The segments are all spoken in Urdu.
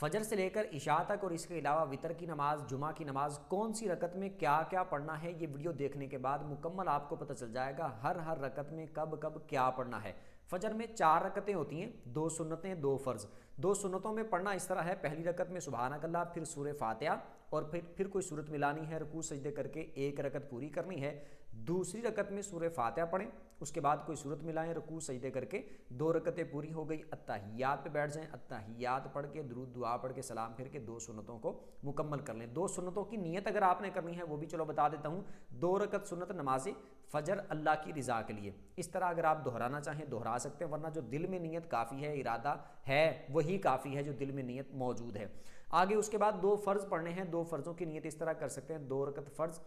فجر سے لے کر عشاء تک اور اس کے علاوہ وتر کی نماز، جمعہ کی نماز کون سی رکعت میں کیا کیا پڑھنا ہے، یہ ویڈیو دیکھنے کے بعد مکمل آپ کو پتہ چل جائے گا ہر رکعت میں کب کب کیا پڑھنا ہے۔ فجر میں 4 رکعتیں ہوتی ہیں، 2 سنتیں 2 فرض۔ 2 سنتوں میں پڑھنا اس طرح ہے، پہلی رکعت میں سبحانک اللہ، پھر سورہ فاتحہ اور پھر کوئی صورت ملانی ہے، رکوع سجدے کر کے 1 رکعت پوری کرنی ہے۔ دوسری رکعت میں سورہ فاتحہ پڑھیں، اس کے بعد کوئی صورت ملائیں، رکوع سجدے کر کے 2 رکعتیں پوری ہو گئی۔ اتحیات پہ بیٹھ جائیں، اتحیات پڑھ کے درود دعا پڑھ کے سلام پھر کے 2 سنتوں کو مکمل کر لیں۔ 2 سنتوں کی نیت اگر آپ نے کرنی ہے وہ بھی چلو بتا دیتا ہوں۔ 2 رکعت سنت نماز فجر اللہ کی رضا کے لیے، اس طرح اگر آپ دہرانا چاہیں دہرا سکتے ہیں، ورنہ جو دل میں نیت کافی ہے، ارادہ ہے وہی کافی ہے جو دل میں نیت موجود ہے۔ آگے اس کے بعد 2 فرض پڑھنے ہیں، 2 فرضوں کی نیت اس طرح کر سکتے ہیں، 2 رکعت فرض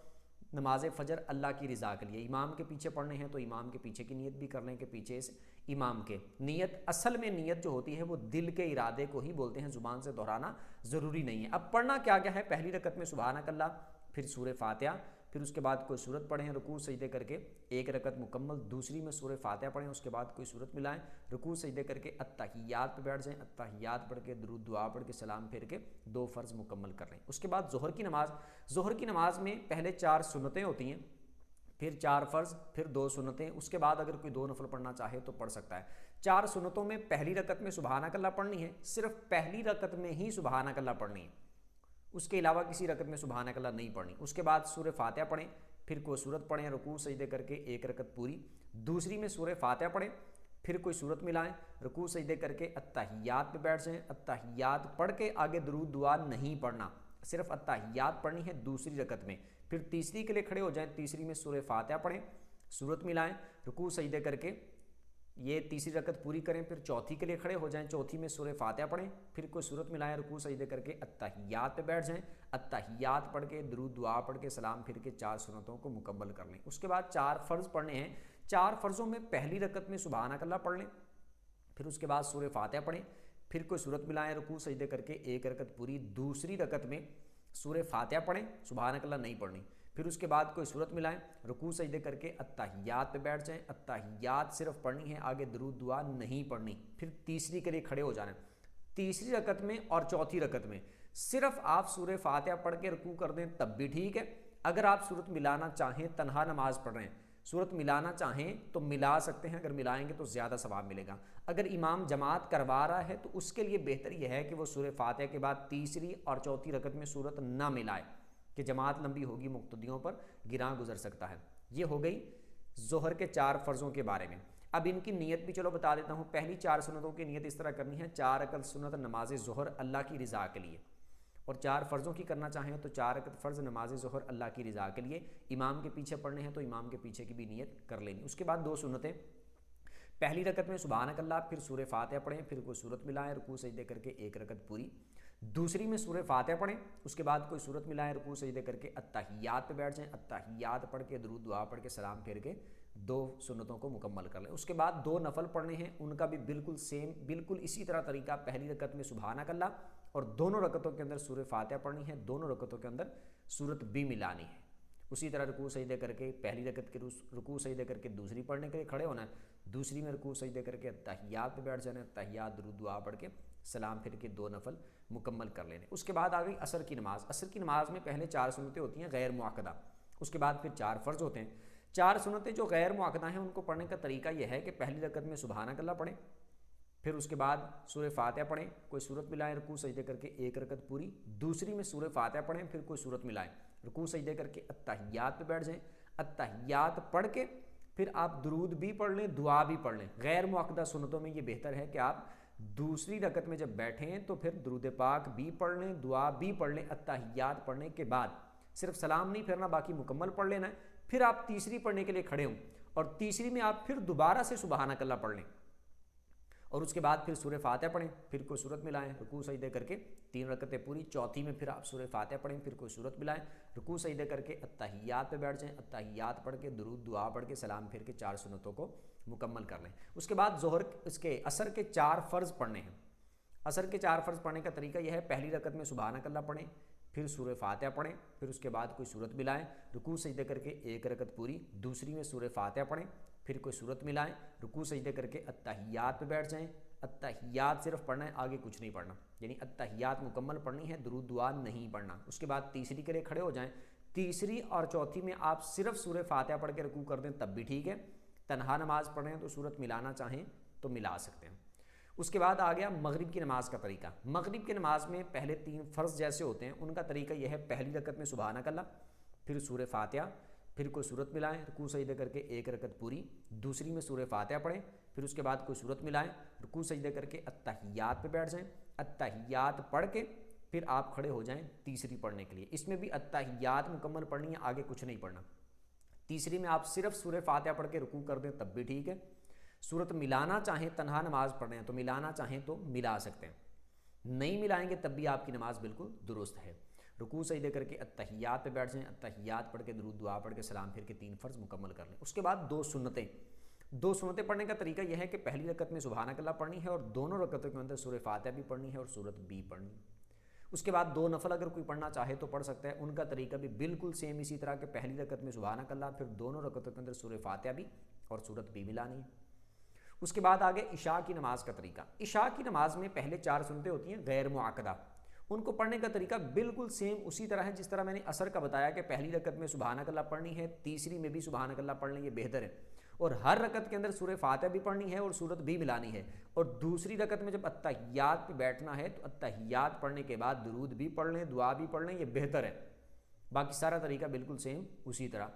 نماز فجر اللہ کی رضا کے لیے، امام کے پیچھے پڑھنے ہیں تو امام کے پیچھے کی نیت بھی کر لیں کہ پیچھے سے امام کے نیت، اصل میں نیت جو ہوتی ہے وہ دل کے ارادے کو ہی بولتے ہیں، زبان سے دہرانا ضروری نہیں ہے۔ اب پڑھنا کیا کیا ہے، پہلی رکعت میں سبحانک اللہ، پھر سورہ فاتحہ، پھر اس کے بعد کوئی صورت پڑھیں، رکوع سجدے کر کے 1 رکعت مکمل۔ دوسری میں سورہ فاتحہ پڑھیں، اس کے بعد کوئی صورت ملائیں، رکوع سجدے کر کے اتحیات پہ بیٹھ جائیں، اتحیات پڑھ کے درود دعا پڑھ کے سلام پھر کے 2 فرض مکمل کر لیں۔ اس کے بعد ظہر کی نماز، ظہر کی نماز میں پہلے 4 سنتیں ہوتی ہیں، پھر 4 فرض، پھر 2 سنتیں، اس کے بعد اگر کوئی 2 نفل پڑھنا چاہے تو پڑھ سکتا ہے۔ 4 سنتوں میں پہلی رکعت میں سبحانک اللہ پڑھنی ہے، صرف پہلی رکعت میں ہی سبحانک اللہ پڑھنی ہے، اس کے علاوہ کسی رکعت میں سبحانک اللہ نہیں پڑھنی۔ اس کے بعد سورہ فاتحہ پڑھیں، پھر کوئی صورت پڑھیں، رکوع سجدے کر کے 1 رکعت پوری۔ دوسری میں سورہ فاتحہ پڑھیں، پھر کوئی صورت ملائیں، رکوع سجدے کر کے اتحیات پہ بیٹھ جائیں، اتحیات پڑھ کے آگے درود دعا نہیں پڑھنا، صرف اتحیات پڑھنی ہے دوسری رکعت میں۔ پھر تیسری کے لیے کھڑے ہو جائیں، تیسری میں سورہ فاتحہ پڑھیں، صورت ملائیں، رکوع سجدے کر کے یہ تیسری رکعت پوری کریں، پھر چوتھی کے لیے کھڑے ہو جائیں، چوتھی میں سورہ فاتحہ پڑھیں، پھر کوئی صورت ملائیں، رکوع سجدے کر کے اتحیات پہ بیٹھ جائیں، اتحیات پڑھ کے درود دعا پڑھ کے سلام پھر کے 4 سنتوں کو مکمل کر لیں۔ اس کے بعد 4 فرض پڑھنے ہیں، 4 فرضوں میں پہلی رکعت میں سبحانک اللہ پڑھ لیں، پھر اس کے بعد سورہ فاتحہ پڑھیں، پھر کوئی صورت ملائیں، رکوع سجدے کر کے 1 رکعت پوری۔ دوسری رکعت میں سورہ فاتحہ پڑھیں، سبحانک اللہ نہیں پڑھنی، پھر اس کے بعد کوئی صورت ملائیں، رکوع سجدے کر کے اتحیات پہ بیٹھ جائیں، اتحیات صرف پڑھنی ہے، آگے درود دعا نہیں پڑھنی۔ پھر تیسری کے لیے کھڑے ہو جانا ہے، تیسری رکعت میں اور چوتھی رکعت میں صرف آپ سورہ فاتحہ پڑھ کے رکوع کر دیں تب بھی ٹھیک ہے۔ اگر آپ صورت ملانا چاہیں، تنہا نماز پڑھ رہے ہیں، صورت ملانا چاہیں تو ملا سکتے ہیں، اگر ملائیں گے تو زیادہ ثواب ملے گا۔ اگر امام جماعت کروا رہا ہے تو اس کے لیے بہتر یہ ہے کہ وہ سورہ فاتحہ کے بعد تیسری اور چوتھی رکعت میں صورت نہ ملائے، کہ جماعت لمبی ہوگی، مقتدیوں پر گراں گزر سکتا ہے۔ یہ ہو گئی ظہر کے 4 فرضوں کے بارے میں۔ اب ان کی نیت بھی چلو بتا دیتا ہوں۔ پہلی 4 سنتوں کی نیت اس طرح کرنی ہے، 4 رکعت سنت نماز ظہر اللہ کی رضا کے لیے، اور 4 فرضوں کی کرنا چاہیں تو 4 رکعت فرض نماز ظہر اللہ کی رضا کے لیے، امام کے پیچھے پڑھنے ہیں تو امام کے پیچھے کی بھی نیت کر لینی۔ اس کے بعد 2 سنتیں، پہلی رکعت میں سبحانک اللہ، پھر سورہ فاتحہ پڑھیں، پھر کوئی صورت ملائیں، رکوع سجدے کر کے 1 رکعت پوری۔ دوسری میں سورہ فاتحہ پڑھیں، اس کے بعد کوئی صورت ملائیں، رکوع سجدے کر کے اتحیات پہ بیٹھ جائیں، اتحیات پڑھ کے درود دعا پڑھ کے سلام پھیر کے 2 سنتوں کو مکمل کر لیں۔ اس کے بعد 2 نفل پڑھنے ہیں، ان کا بھی بالکل سیم، بالکل اسی طرح طریقہ، پہلی رکعت میں سبحانک اللہ اور دونوں رکعتوں کے اندر سورہ فاتحہ پڑھنی ہے، دونوں رکعتوں کے اندر صورت بھی ملانی ہے۔ اسی طرح رکوع سجدے کر کے پہلی رکعت کے رکوع سجدے کر کے دوسری پڑھنے کے لیے کھڑے ہونا ہے، دوسری میں رکوع سجدے کر کے اتحیات پہ بیٹھ جانا ہے، اتحیات درود دعا پڑھ کے سلام پھر کے 2 نفل مکمل کر لینے۔ اس کے بعد آ گئی عصر کی نماز۔ عصر کی نماز میں پہلے 4 سنتیں ہوتی ہیں غیر معقدہ، اس کے بعد پھر 4 فرض ہوتے ہیں۔ 4 سنتیں جو غیر معقدہ ہیں ان کو پڑھنے کا طریقہ یہ ہے کہ پہلی رکعت میں سبحانک اللہ پڑھیں، پھر اس کے بعد سورہ فاتحہ پڑھیں، کوئی صورت ملائیں، رکوع سجدے کر کے 1 رکعت پوری۔ دوسری میں سورہ فاتحہ پڑھیں، پھر کوئی صورت ملائیں، رکوع سجدے کر کے اتحیات پہ بیٹھ جائیں، اتحیات پڑھ کے پھر آپ درود بھی پڑھ لیں، دعا بھی پڑھ لیں۔ غیر معقدہ سنتوں میں یہ بہتر ہے کہ آپ دوسری رکعت میں جب بیٹھیں تو پھر درود پاک بھی پڑھ لیں، دعا بھی پڑھ لیں، اتحیات پڑھنے کے بعد صرف سلام نہیں پھیرنا، باقی مکمل پڑھ لینا ہے۔ پھر آپ تیسری پڑھنے کے لیے کھڑے ہوں اور تیسری میں آپ پھر دوبارہ سے سبحانک اللہ پڑھ لیں، اور اس کے بعد پھر سورہ فاتحہ پڑھیں، پھر کوئی صورت ملائیں، رکوع سجدے کر کے 3 رکعتیں پوری۔ چوتھی میں پھر آپ سورہ فاتحہ پڑھیں، پھر کوئی صورت ملائیں، رکوع سجدے کر کے اتحیات پہ بیٹھ جائیں، اتحیات پڑھ کے درود دعا پڑھ کے سلام پھر کے 4 سنتوں کو مکمل کر لیں۔ اس کے بعد عصر کے 4 فرض پڑھنے ہیں۔ عصر کے 4 فرض پڑھنے کا طریقہ یہ ہے، پہلی رکعت میں سبحانک اللہ پڑھیں، پھر سورہ فاتحہ پڑھیں، پھر اس کے بعد کوئی صورت ملائیں، رکوع سجدے کر کے 1 رکعت پوری۔ دوسری میں سورہ فاتحہ پڑھیں، پھر کوئی صورت ملائیں، رکوع سجدے کر کے اتحیات پہ بیٹھ جائیں، التحیات صرف پڑھنا ہے، آگے کچھ نہیں پڑھنا، یعنی التحیات مکمل پڑھنی ہے، درود دعا نہیں پڑھنا۔ اس کے بعد تیسری کے لیے کھڑے ہو جائیں، تیسری اور چوتھی میں آپ صرف سورہ فاتحہ پڑھ کے رکوع کر دیں تب بھی ٹھیک ہے، تنہا نماز پڑھ رہے ہیں تو صورت ملانا چاہیں تو ملا سکتے ہیں۔ اس کے بعد آ گیا مغرب کی نماز کا طریقہ۔ مغرب کی نماز میں پہلے 3 فرض جیسے ہوتے ہیں، ان کا طریقہ یہ ہے، پہلی رکعت میں سبحانک اللہ، پھر سورہ فاتحہ، پھر کوئی صورت ملائیں، رکوع سجدے کر کے 1 رکعت پوری، دوسری میں سورہ فاتحہ پڑھیں، پھر اس کے بعد کوئی صورت ملائیں، رکوع سجدے کر کے التحیات پہ بیٹھ جائیں، التحیات پڑھ کے پھر آپ کھڑے ہو جائیں تیسری پڑھنے کے لیے۔ اس میں بھی التحیات مکمل پڑھنی ہے، آگے کچھ نہیں پڑھنا۔ تیسری میں آپ صرف سورہ فاتحہ پڑھ کے رکوع کر دیں تب بھی ٹھیک ہے، صورت ملانا چاہیں، تنہا نماز پڑھ رہے ہیں تو ملانا چاہیں تو ملا سکتے ہیں، نہیں ملائیں گے تب بھی آپ کی نماز بالکل درست ہے۔ رکوع سجدے کر کے التحیات پہ بیٹھ جائیں، التحیات پڑھ کے درود دعا پڑھ کے سلام پھر کے 3 فرض مکمل کر لیں۔ اس کے بعد 2 سنتیں پڑھنے کا طریقہ یہ ہے کہ پہلی رکعت میں سبحانک اللہ پڑھنی ہے اور دونوں رکعتوں کے اندر سورہ فاتحہ بھی پڑھنی ہے اور سورت بھی پڑھنی ہے۔ اس کے بعد 2 نفل اگر کوئی پڑھنا چاہے تو پڑھ سکتا ہے، ان کا طریقہ بھی بالکل سیم اسی طرح کہ پہلی رکعت میں سبحانک اللہ، پھر دونوں رکعتوں کے اندر سورہ فاتحہ بھی اور سورت بھی ملانی ہے۔ اس کے بعد آگے عشاء کی نماز کا طریقہ۔ عشاء کی نماز میں پہلے 4 سنتیں ہوتی ہیں غیر معقدہ، ان کو پڑھنے کا طریقہ بالکل سیم اسی طرح ہے جس طرح میں نے عصر کا بتایا کہ پہلی رکعت میں سبحانک اللہ پڑھنی ہے، تیسری میں بھی سبحانک اللہ پڑھ لیں، یہ بہتر ہے، اور ہر رکعت کے اندر سورہ فاتحہ بھی پڑھنی ہے اور سورت بھی ملانی ہے، اور دوسری رکعت میں جب التحیات پہ بیٹھنا ہے تو التحیات پڑھنے کے بعد درود بھی پڑھ لیں، دعا بھی پڑھ لیں، یہ بہتر ہے۔ باقی سارا طریقہ بالکل سیم اسی طرح۔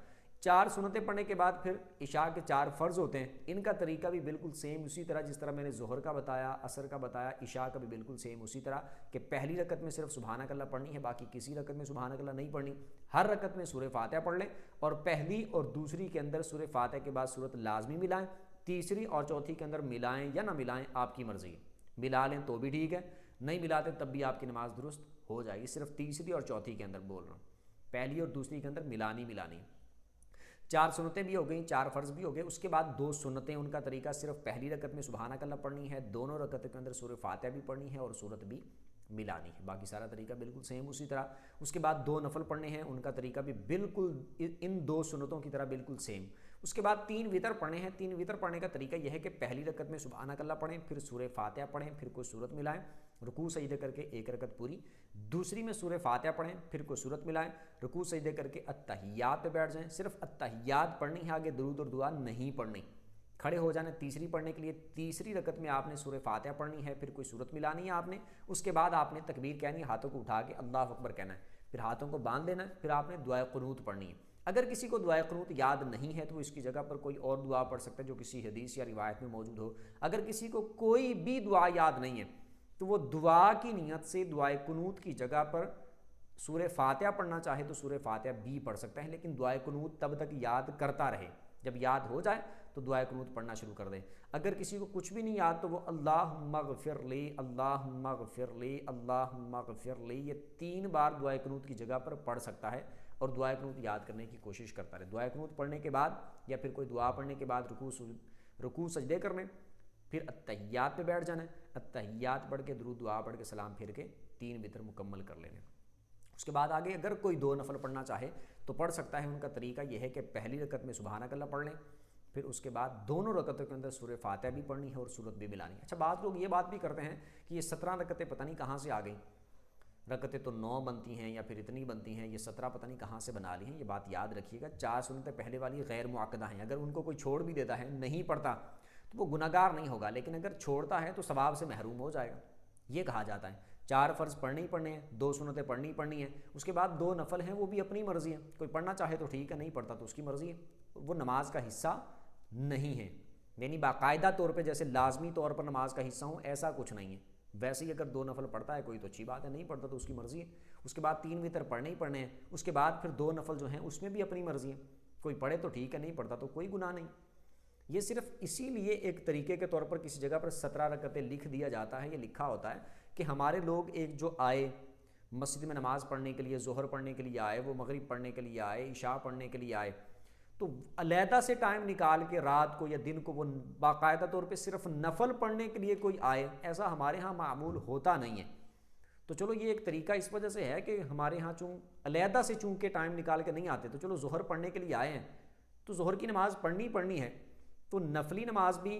4 سنتیں پڑھنے کے بعد پھر عشاء کے 4 فرض ہوتے ہیں، ان کا طریقہ بھی بالکل سیم اسی طرح جس طرح میں نے ظہر کا بتایا، عصر کا بتایا، عشاء کا بھی بالکل سیم اسی طرح کہ پہلی رکعت میں صرف سبحانک اللہ پڑھنی ہے، باقی کسی رکعت میں سبحانک اللہ نہیں پڑھنی، ہر رکعت میں سورہ فاتحہ پڑھ لیں اور پہلی اور دوسری کے اندر سورہ فاتحہ کے بعد سورت لازمی ملائیں، تیسری اور چوتھی کے اندر ملائیں یا نہ ملائیں آپ کی مرضی، ملا لیں تو بھی ٹھیک ہے، نہیں ملاتے تب بھی آپ کی نماز درست ہو جائے گی۔ صرف تیسری اور چوتھی کے اندر بول رہا ہوں، پہلی اور دوسری کے اندر ملانی۔ 4 سنتیں بھی ہو گئیں، 4 فرض بھی ہو گئے۔ اس کے بعد 2 سنتیں، ان کا طریقہ صرف پہلی رکعت میں سبحانک اللہ پڑھنی ہے، دونوں رکعتوں کے اندر سورہ فاتحہ بھی پڑھنی ہے اور سورت بھی ملانی ہے، باقی سارا طریقہ بالکل سیم اسی طرح۔ اس کے بعد 2 نفل پڑھنے ہیں، ان کا طریقہ بھی بالکل ان 2 سنتوں کی طرح بالکل سیم۔ اس کے بعد 3 وتر پڑھنے ہیں۔ 3 وتر پڑھنے کا طریقہ یہ ہے کہ پہلی رکعت میں سبحانک اللہ پڑھیں، پھر سورہ فاتحہ پڑھیں، پھر کوئی صورت ملائیں، رکوع سجدے کر کے 1 رکعت پوری، دوسری میں سورہ فاتحہ پڑھیں، پھر کوئی صورت ملائیں، رکوع سجدے کر کے التحیات پہ بیٹھ جائیں، صرف التحیات پڑھنی ہے، آگے درود اور دعا نہیں پڑھنی۔ کھڑے ہو جانا تیسری پڑھنے کے لیے، تیسری رکعت میں آپ نے سورہ فاتحہ پڑھنی ہے، پھر کوئی صورت ملانی ہے آپ نے، اس کے بعد آپ نے تکبیر کہنی ہے، ہاتھوں کو اٹھا کے اللہ اکبر کہنا ہے، پھر ہاتھوں کو باندھ لینا ہے، پھر آپ نے دعائے قنوت پڑھنی ہے۔ اگر کسی کو دعائے قنوت یاد نہیں ہے تو اس کی جگہ پر کوئی اور دعا پڑھ سکتا ہے جو کسی حدیث یا روایت میں موجود ہو۔ اگر کسی کو کوئی بھی دعا یاد نہیں ہے تو وہ دعا کی نیت سے دعائے قنوت کی جگہ پر سورہ فاتحہ پڑھنا چاہے تو سورہ فاتحہ بھی پڑھ سکتا ہے، لیکن دعائے قنوت تب تک یاد کرتا رہے، جب یاد ہو جائے تو دعائے قنوت پڑھنا شروع کر دے۔ اگر کسی کو کچھ بھی نہیں یاد تو وہ اللہم اغفر لی، اللہم اغفر لی، اللہم اغفر لی، یہ 3 بار دعائے قنوت کی جگہ پر پڑھ سکتا ہے اور دعائے قنوت یاد کرنے کی کوشش کرتا رہے۔ دعائے قنوت پڑھنے کے بعد یا پھر کوئی دعا پڑھنے کے بعد رکوع سجدے کرنے، پھر التحیات پہ بیٹھ جانا ہے، التحیات پڑھ کے درود دعا پڑھ کے سلام پھر کے 3 وتر مکمل کر لینے۔ اس کے بعد آگے اگر کوئی 2 نفل پڑھنا چاہے تو پڑھ سکتا ہے۔ ان کا طریقہ یہ ہے کہ پہلی رکعت میں سبحانک اللہ پڑھ لیں، پھر اس کے بعد دونوں رکعتوں کے اندر سورہ فاتحہ بھی پڑھنی ہے اور سورت بھی ملانی ہے۔ اچھا، بعض لوگ یہ بات بھی کرتے ہیں کہ یہ 17 رکعتیں پتہ نہیں کہاں سے آ گئیں، رکعتیں تو 9 بنتی ہیں یا پھر اتنی بنتی ہیں، یہ 17 پتہ نہیں کہاں سے بنا لی ہیں۔ یہ بات یاد رکھیے گا، 4 سنتیں پہلے والی غیر معقدہ ہیں، اگر ان کو کوئی چھوڑ بھی دیتا ہے، نہیں پڑھتا تو وہ گناہگار نہیں ہوگا، لیکن اگر چھوڑتا ہے تو ثواب سے محروم ہو جائے گا، یہ کہا جاتا ہے۔ 4 فرض پڑھنے ہی پڑھنے ہیں، 2 سنتیں پڑھنی ہیں، اس کے بعد 2 نفل ہیں، وہ بھی اپنی مرضی ہے، کوئی پڑھنا چاہے تو ٹھیک ہے، نہیں پڑھتا تو اس کی مرضی ہے، وہ نماز کا حصہ نہیں ہے، یعنی باقاعدہ طور پہ جیسے لازمی طور پر نماز کا حصہ ہوں ایسا کچھ نہیں ہے۔ ویسے ہی اگر 2 نفل پڑھتا ہے کوئی تو اچھی بات ہے، نہیں پڑھتا تو اس کی مرضی ہے۔ اس کے بعد 3 وتر پڑھنے ہی پڑھنے ہیں، اس کے بعد پھر 2 نفل جو ہیں اس میں بھی اپنی مرضی ہے، کوئی پڑھے تو ٹھیک ہے، نہیں پڑھتا تو کوئی گناہ نہیں۔ یہ صرف اسی لیے ایک طریقے کے طور پر کسی جگہ پر 17 رکعتیں لکھ دیا جاتا ہے، یہ لکھا ہوتا ہے کہ ہمارے لوگ ایک جو آئے مسجد میں نماز پڑھنے کے لیے، ظہر پڑھنے کے لیے آئے، وہ مغرب پڑھنے کے لیے آئے، عشاء پڑھنے کے لیے آئے، تو علیحدہ سے ٹائم نکال کے رات کو یا دن کو وہ باقاعدہ طور پہ صرف نفل پڑھنے کے لیے کوئی آئے، ایسا ہمارے ہاں معمول ہوتا نہیں ہے۔ تو چلو یہ ایک طریقہ اس وجہ سے ہے کہ ہمارے ہاں علیحدہ سے چونکہ ٹائم نکال کے نہیں آتے، تو چلو ظہر پڑھنے کے لیے آئے ہیں تو ظہر کی نماز پڑھنی ہے، تو نفلی نماز بھی